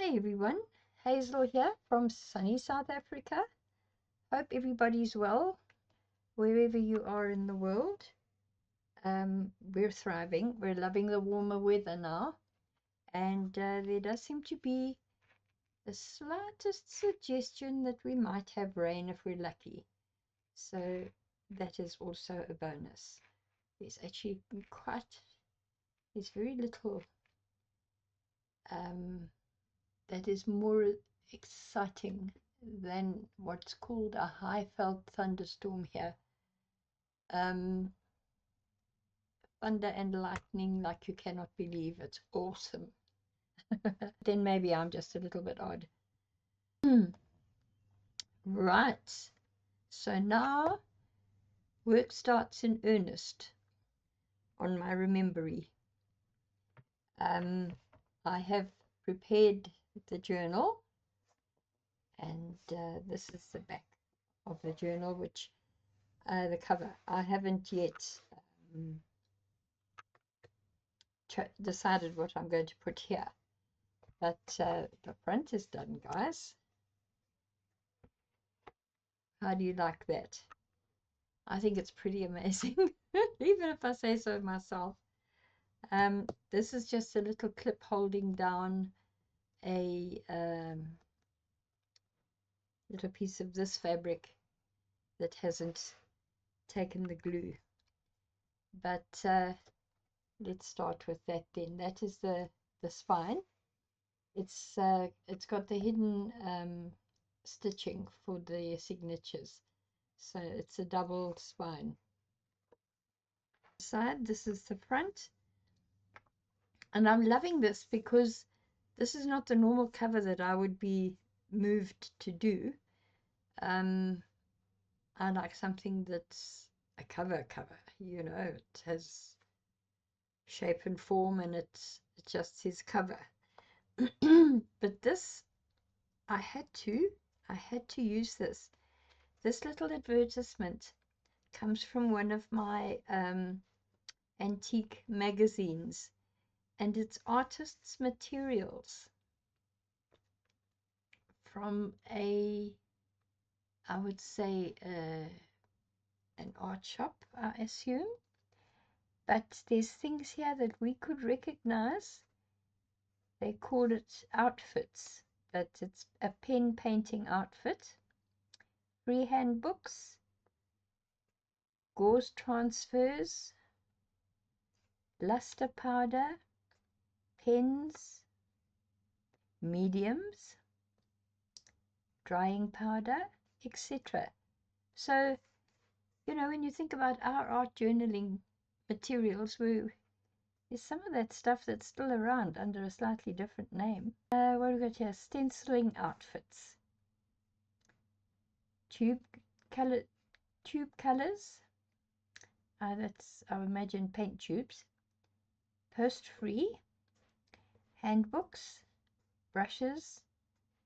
Hi everyone, Hazel here from sunny South Africa. Hope everybody's well wherever you are in the world. We're thriving, we're loving the warmer weather now, and there does seem to be the slightest suggestion that we might have rain if we're lucky. So that is also a bonus. There's actually there's very little that is more exciting than what's called a high felt thunderstorm here. Thunder and lightning like you cannot believe. It's awesome. Then maybe I'm just a little bit odd. Right. So now work starts in earnest on my Remembery. I have prepared the journal, and this is the back of the journal, which the cover. I haven't yet decided what I'm going to put here, but the front is done, guys. How do you like that? I think it's pretty amazing, even if I say so myself. This is just a little clip holding down a little piece of this fabric that hasn't taken the glue. But let's start with that then. That is the spine. It's got the hidden stitching for the signatures, so it's a double spine. Side, this is the front, and I'm loving this because this is not the normal cover that I would be moved to do. I like something that's a cover, you know, it has shape and form, and it just says cover. But this, I had to use this. This little advertisement comes from one of my antique magazines, and it's artists' materials from I would say an art shop, I assume. But there's things here that we could recognize. They call it outfits, but it's a pen painting outfit, freehand books, gauze transfers, luster powder, pens, mediums, drying powder, etc. So, you know, when you think about our art journaling materials, there's some of that stuff that's still around under a slightly different name. What have we got here? Stenciling outfits. Tube colors. That's, I imagine, paint tubes. Post-free. Handbooks. Brushes.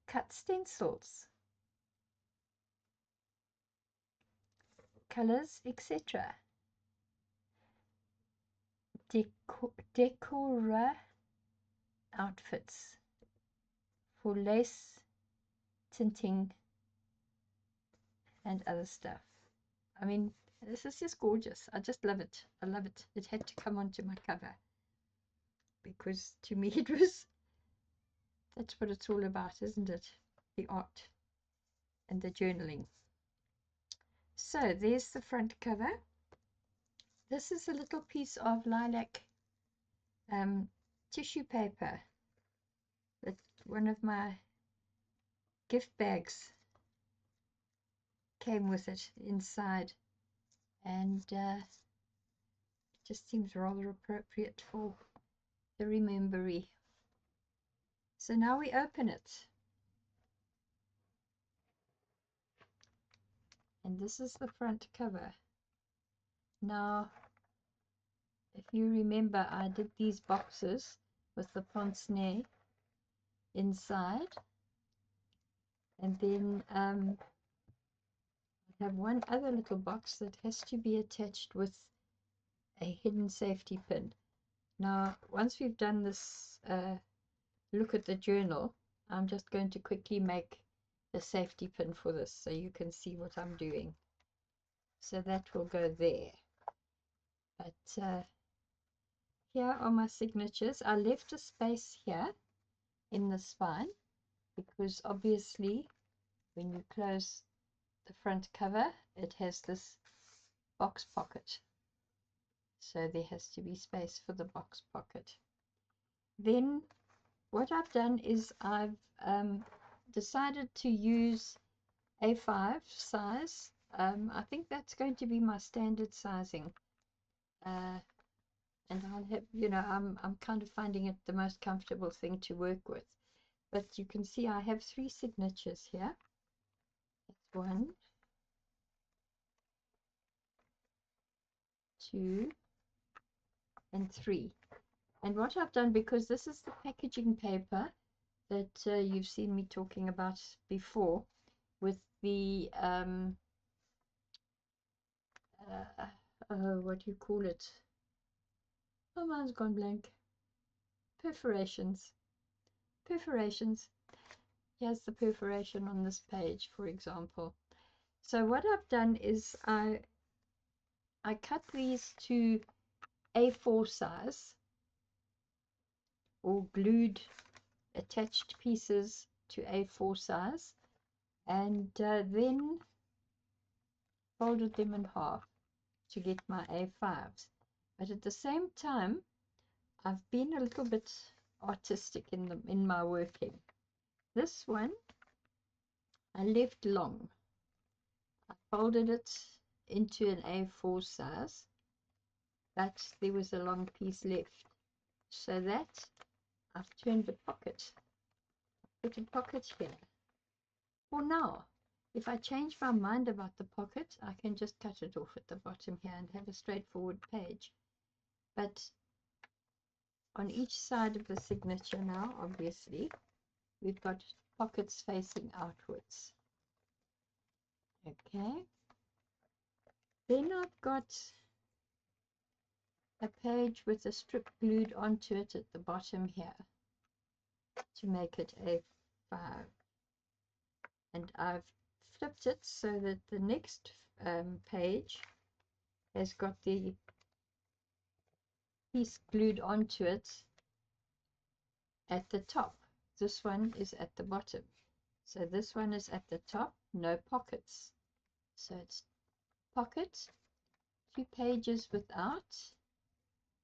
Cut stencils. Colors, etc. Decora outfits for lace, tinting, and other stuff. I mean, this is just gorgeous. I just love it. I love it. It had to come onto my cover because to me that's what it's all about, isn't it? The art and the journaling. So there's the front cover. This is a little piece of lilac tissue paper that one of my gift bags came with it inside, and it just seems rather appropriate for the Remembery. So now we open it, and this is the front cover. Now, if you remember, I did these boxes with the pince-nez inside, and then I have one other little box that has to be attached with a hidden safety pin. Now, once we've done this look at the journal, I'm just going to quickly make a safety pin for this so you can see what I'm doing. So that will go there. But here are my signatures. I left a space here in the spine because obviously when you close the front cover it has this box pocket. So there has to be space for the box pocket. Then what I've done is I've decided to use A5 size. I think that's going to be my standard sizing. And I'll have, I'm kind of finding it the most comfortable thing to work with. But you can see I have 3 signatures here. That's 1, 2, and 3. And what I've done, because this is the packaging paper that you've seen me talking about before, with the what do you call it? Oh, mine's gone blank. Perforations. Here's the perforation on this page, for example. So what I've done is I cut these to A4 size, or glued attached pieces to A4 size, and then folded them in half to get my A5s. But at the same time, I've been a little bit artistic in my working. This one I left long. I folded it into an A4 size, but there was a long piece left. So that I've turned the pocket. Put a pocket here. For now, if I change my mind about the pocket, I can just cut it off at the bottom here and have a straightforward page. But on each side of the signature now, obviously, we've got pockets facing outwards. Okay. Then I've got a page with a strip glued onto it at the bottom here to make it A5. And I've flipped it so that the next page has got the piece glued onto it at the top. This one is at the bottom. So this one is at the top, no pockets. So it's pocket, 2 pages without,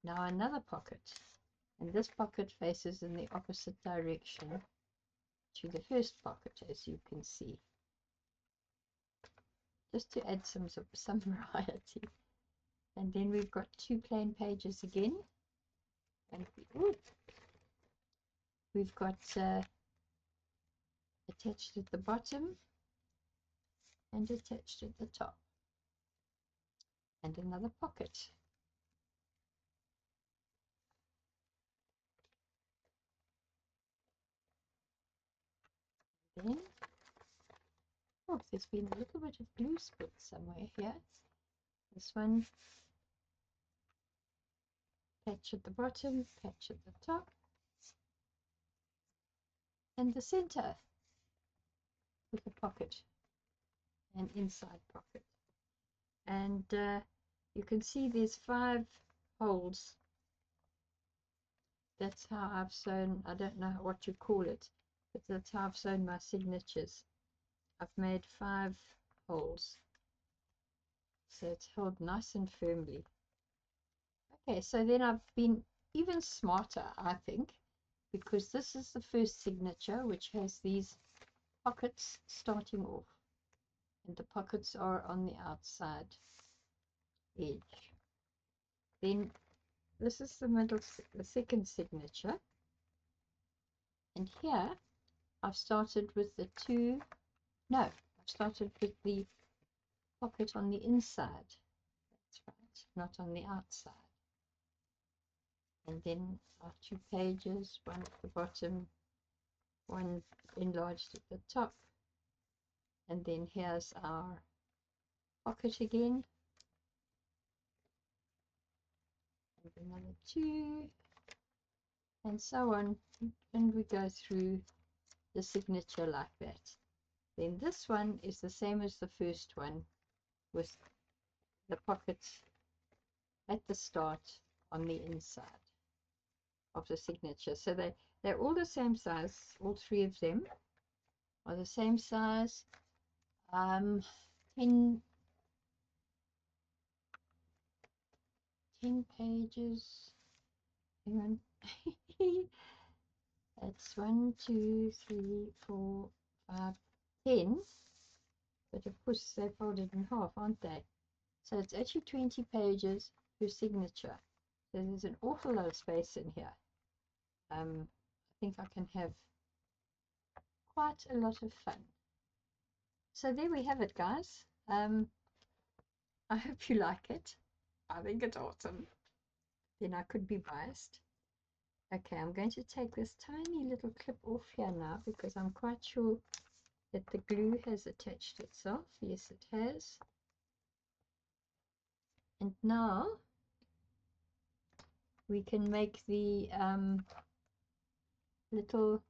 now another pocket. And this pocket faces in the opposite direction to the first pocket, as you can see. Just to add some variety. And then we've got 2 plain pages again. And we've got attached at the bottom and attached at the top. And another pocket. Then, oh, there's been a little bit of glue split somewhere here. This one, patch at the bottom, patch at the top, and the center with a pocket, an inside pocket. And you can see there's 5 holes. That's how I've sewn, I don't know what you call it, but that's how I've sewn my signatures. I've made 5 holes, so it's held nice and firmly. Okay, so then I've been even smarter, I think, because this is the first signature, which has these pockets starting off, and the pockets are on the outside edge. Then this is the second signature, and here I've started with the I've started with the pocket on the inside. That's right, not on the outside. And then our 2 pages, one at the bottom, one enlarged at the top, and then here's our pocket again, and another 2, and so on, and we go through the signature like that. Then this one is the same as the first one, with the pockets at the start on the inside of the signature. So they're all the same size. All three of them are the same size. 10 pages. Hang on. That's 1, 2, 3, 4, 5, 10. But of course they're folded in half, aren't they? So it's actually 20 pages per signature. So there's an awful lot of space in here. I think I can have quite a lot of fun. So there we have it, guys. I hope you like it. I think it's awesome. Then I could be biased. Okay, I'm going to take this tiny little clip off here now, because I'm quite sure that the glue has attached itself. Yes, it has. And now we can make the little,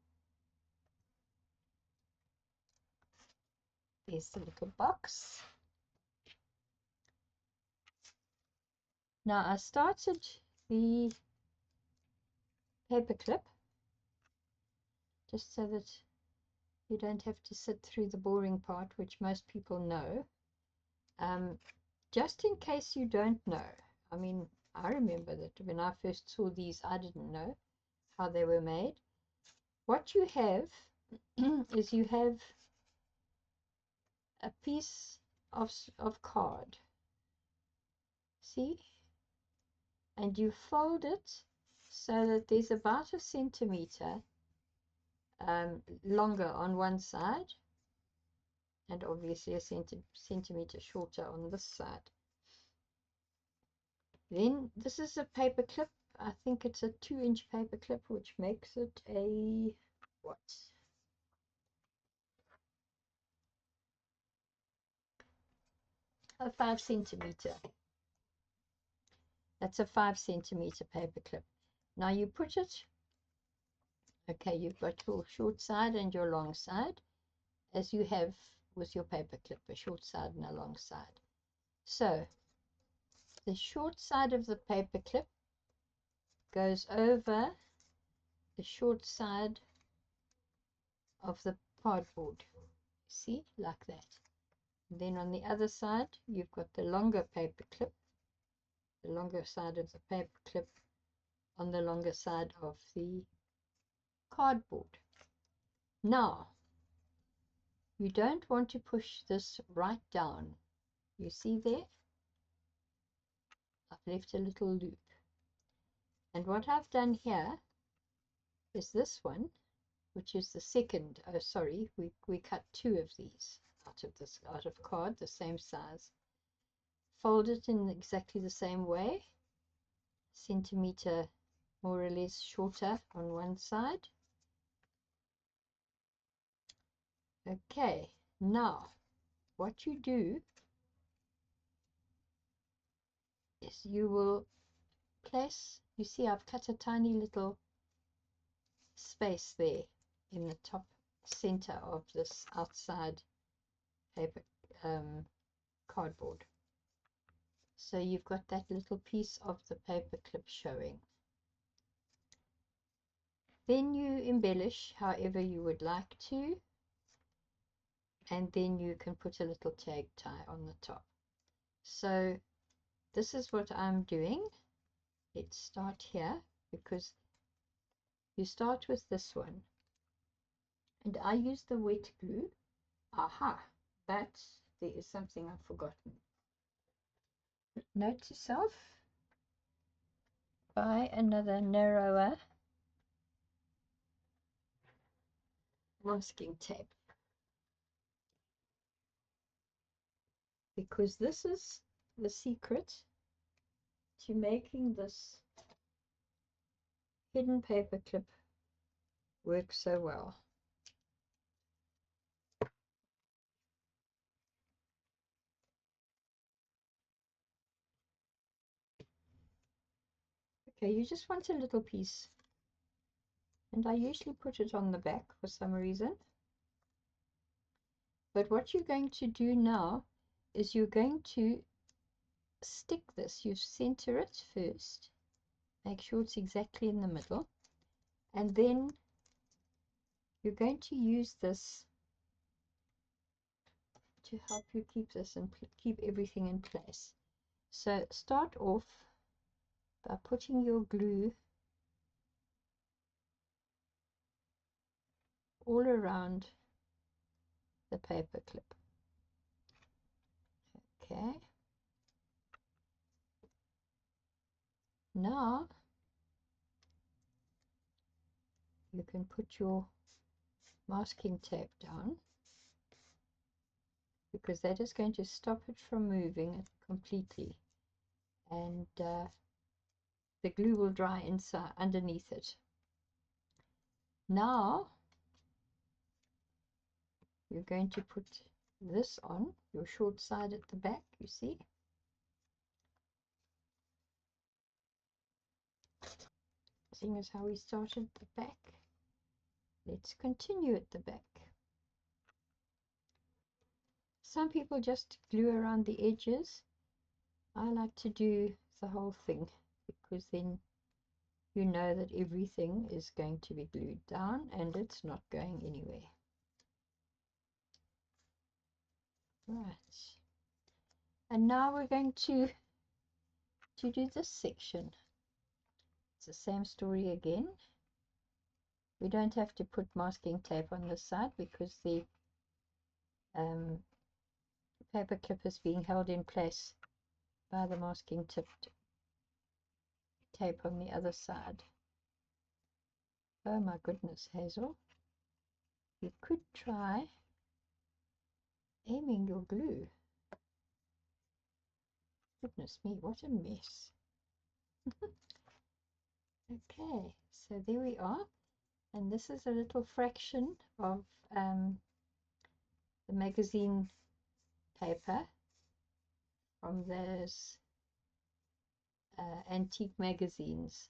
there's the little box. Now I started the paper clip just so that you don't have to sit through the boring part, which most people know. Just in case you don't know, I mean, I remember that when I first saw these, I didn't know how they were made. What you have is you have a piece of card, see, and you fold it so that there's about a centimeter longer on one side, and obviously a centimeter shorter on this side. Then this is a paper clip. I think it's a 2-inch paper clip, which makes it a what? A 5 centimeter. That's a 5 centimeter paper clip. Now you put it, okay, you've got your short side and your long side, as you have with your paper clip, a short side and a long side. So the short side of the paper clip goes over the short side of the cardboard, see, like that. And then on the other side, you've got the longer paper clip, the longer side of the paper clip on the longer side of the cardboard. Now, you don't want to push this right down. You see there? I've left a little loop. And what I've done here is this one, which is the second. Oh, sorry, we cut 2 of these out of card, the same size. Fold it in exactly the same way, centimeter more or less shorter on one side. Okay, now what you do is you will place, you see I've cut a tiny little space there in the top center of this outside paper cardboard. So you've got that little piece of the paper clip showing. Then you embellish however you would like to, and then you can put a little tag tie on the top. So this is what I'm doing. Let's start here, because you start with this one, and I use the wet glue. Aha, but there is something I've forgotten. Note to self, buy another narrower masking tape, because this is the secret to making this hidden paper clip work so well. Okay, you just want a little piece and I usually put it on the back for some reason. But what you're going to do now is you're going to stick this. You center it first, make sure it's exactly in the middle, and then you're going to use this to help you keep this and keep everything in place. So start off by putting your glue all around the paper clip. Okay. Now you can put your masking tape down, because that is going to stop it from moving completely, and the glue will dry inside underneath it. Now you're going to put this on your short side at the back, you see. Seeing as how we started at the back, let's continue at the back. Some people just glue around the edges. I like to do the whole thing, because then you know that everything is going to be glued down and it's not going anywhere. Right. And now we're going to do this section. It's the same story again. We don't have to put masking tape on this side, because the paper clip is being held in place by the masking tape on the other side. Oh my goodness, Hazel. You could try aiming your glue. Goodness me, what a mess. Okay, so there we are. And this is a little fraction of the magazine paper from those antique magazines.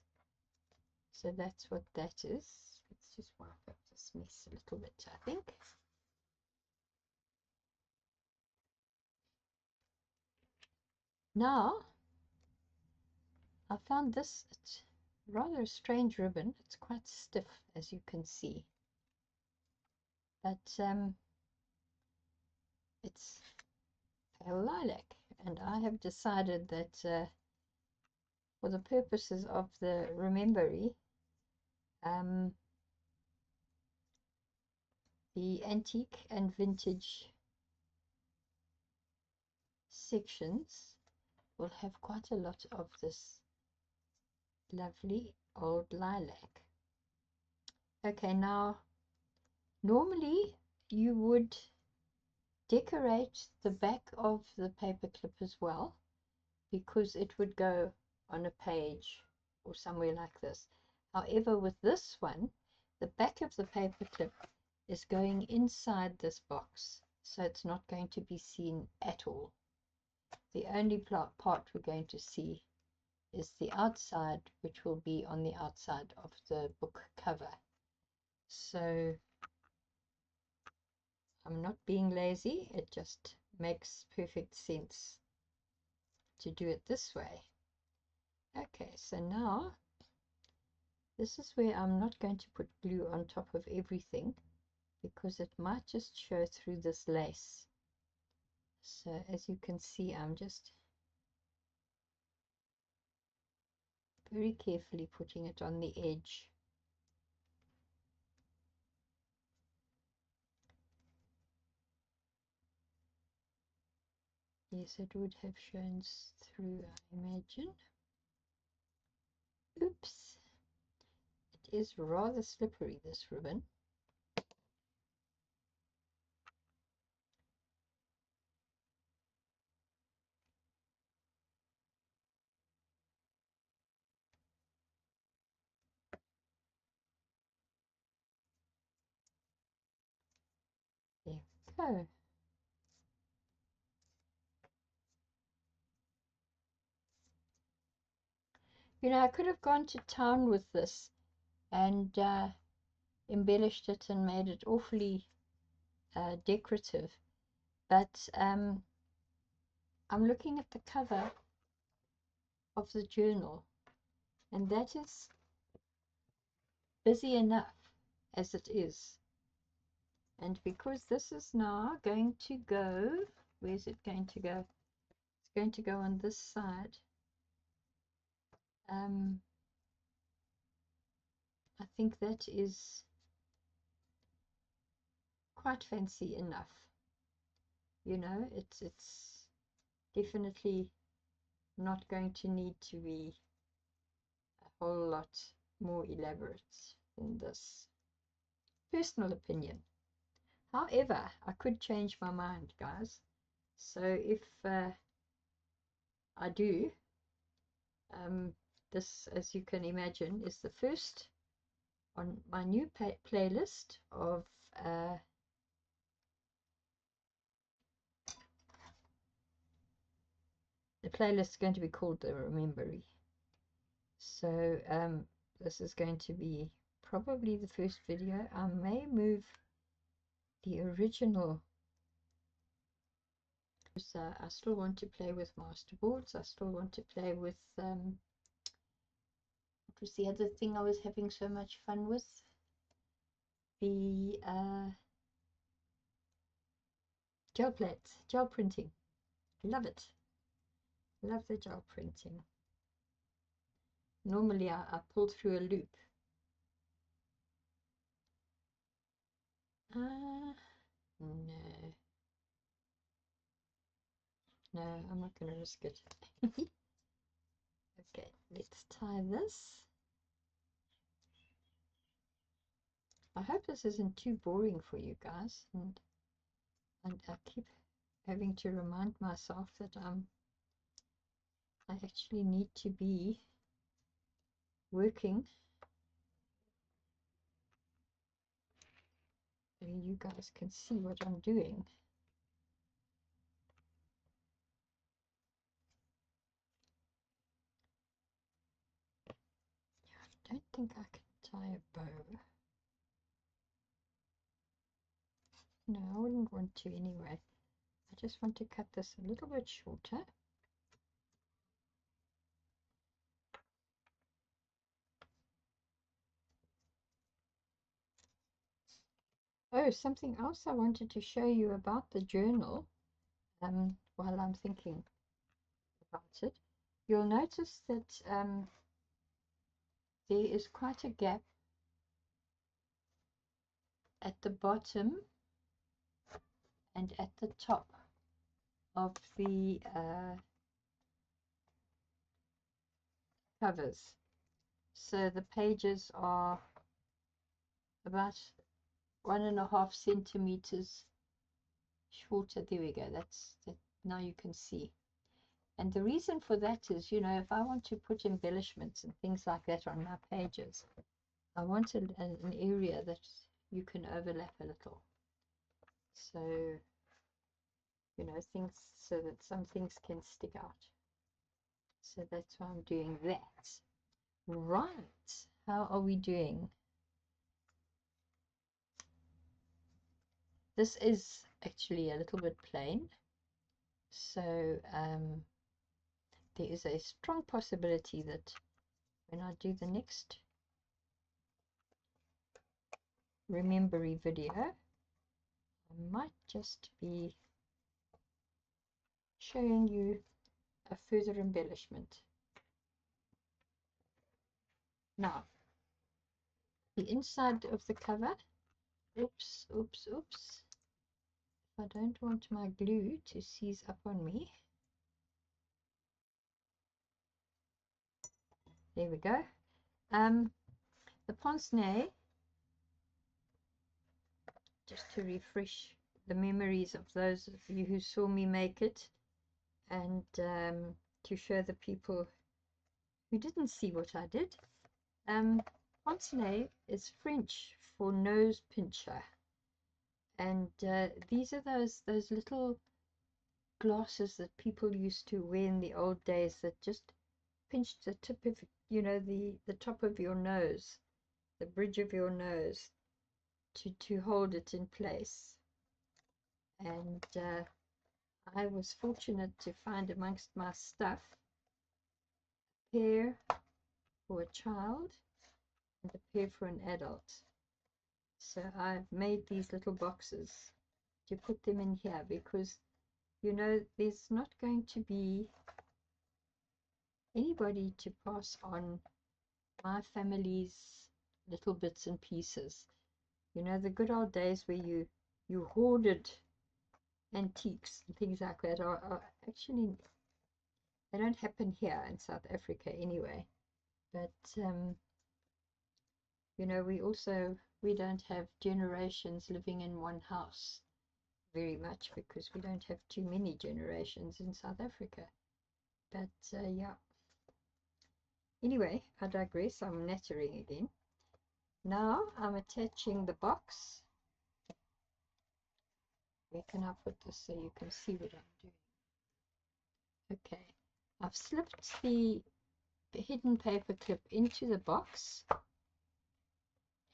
So that's what that is. Let's just wipe up this mess a little bit, I think. Now, I found this, it's rather a strange ribbon. It's quite stiff, as you can see. But it's pale lilac, and I have decided that for the purposes of the Remembery, the antique and vintage sections will have quite a lot of this lovely old lilac. Okay, now normally you would decorate the back of the paper clip as well, because it would go on a page or somewhere like this. However, with this one, the back of the paper clip is going inside this box, so it's not going to be seen at all. The only part we're going to see is the outside, which will be on the outside of the book cover. So I'm not being lazy, it just makes perfect sense to do it this way. Okay, so now this is where I'm not going to put glue on top of everything, because it might just show through this lace. So as you can see, I'm just very carefully putting it on the edge. Yes, it would have shown through, I imagine. Oops, it is rather slippery, this ribbon. There we go. You know, I could have gone to town with this and embellished it and made it awfully decorative. But I'm looking at the cover of the journal, and that is busy enough as it is. And because this is now going to go, where's it going to go? It's going to go on this side. I think that is quite fancy enough. You know, it's definitely not going to need to be a whole lot more elaborate than this. Personal opinion. However, I could change my mind, guys. So if I do, this, as you can imagine, is the first on my new playlist of the playlist is going to be called the Remembery. So this is going to be probably the first video. I may move the original. So I still want to play with masterboards. I still want to play with what was the other thing I was having so much fun with? The gel plates, gel printing. Love it. Love the gel printing. Normally I pull through a loop. No. No, I'm not going to risk it. Okay, let's tie this. I hope this isn't too boring for you guys, and I keep having to remind myself that I actually need to be working, and you guys can see what I'm doing. I don't think I can tie a bow. No, I wouldn't want to anyway. I just want to cut this a little bit shorter. Oh, something else I wanted to show you about the journal while I'm thinking about it. You'll notice that there is quite a gap at the bottom and at the top of the covers. So the pages are about 1.5 centimeters shorter. There we go. That's that. Now you can see. And the reason for that is, you know, if I want to put embellishments and things like that on my pages, I want an area that you can overlap a little. So, you know, things so that some things can stick out. So that's why I'm doing that. Right. How are we doing? This is actually a little bit plain. So there is a strong possibility that when I do the next Remembery video, I might just be showing you a further embellishment. Now, the inside of the cover, oops, oops, oops. If I don't want my glue to seize up on me, there we go. The pince-nez, just to refresh the memories of those of you who saw me make it, and to show the people who didn't see what I did. Pince-nez is French for nose pincher, and these are those little glasses that people used to wear in the old days that just pinched the tip of, you know, the top of your nose, the bridge of your nose. to hold it in place. And I was fortunate to find amongst my stuff a pair for a child and a pair for an adult. So I've made these little boxes to put them in here because, you know, there's not going to be anybody to pass on my family's little bits and pieces. You know, the good old days where you hoarded antiques and things like that are actually, they don't happen here in South Africa anyway. But you know, we don't have generations living in one house very much because we don't have too many generations in South Africa. But yeah, anyway, I digress. I'm nattering again. Now I'm attaching the box. Where can I put this so you can see what I'm doing? Okay, I've slipped the hidden paper clip into the box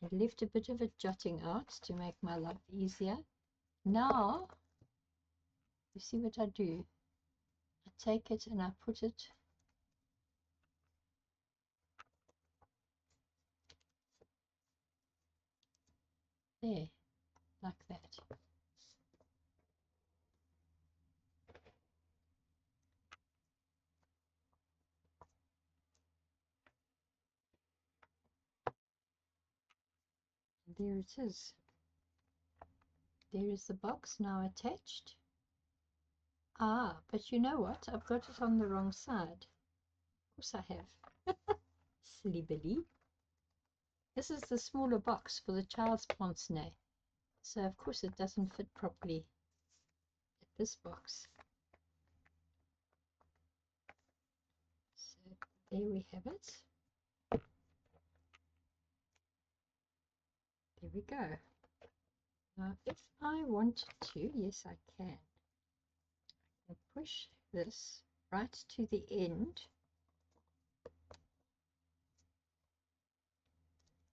and left a bit of it jutting out to make my life easier. Now, you see what I do? I take it and I put it there, like that. There it is. There is the box now attached. Ah, but you know what? I've got it on the wrong side. Of course I have. Silly Billy. This is the smaller box for the child's pince-nez. So of course it doesn't fit properly at this box. So there we have it. There we go. Now if I wanted to, yes I can. I push this right to the end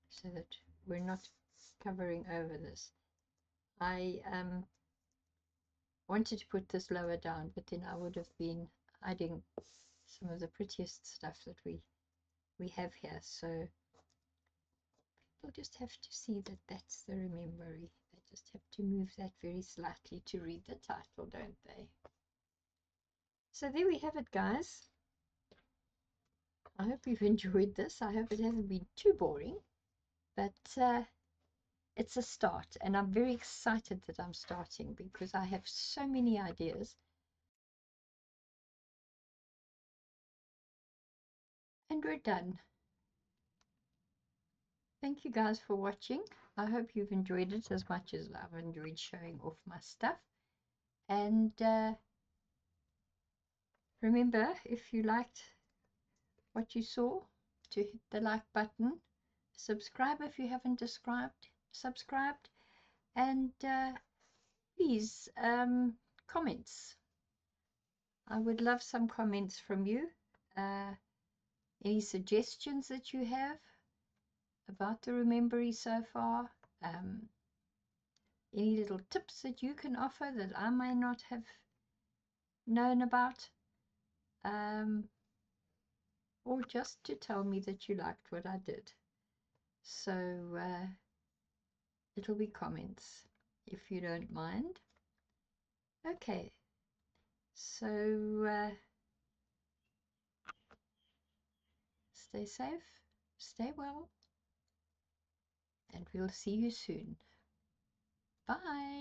so that we're not covering over this. I wanted to put this lower down, but then I would have been hiding some of the prettiest stuff that we have here. So people just have to see that that's the Remembery. They just have to move that very slightly to read the title, don't they? So there we have it, guys. I hope you've enjoyed this. I hope it hasn't been too boring, but it's a start, and I'm very excited that I'm starting because I have so many ideas. And we're done. Thank you guys for watching. I hope you've enjoyed it as much as I've enjoyed showing off my stuff. And remember, if you liked what you saw, to hit the like button, subscribe if you haven't subscribed, and please comments. I would love some comments from you. Any suggestions that you have about the Remembery so far, any little tips that you can offer that I may not have known about, or just to tell me that you liked what I did. So it'll be comments if you don't mind. Okay, so stay safe, stay well, and we'll see you soon. Bye.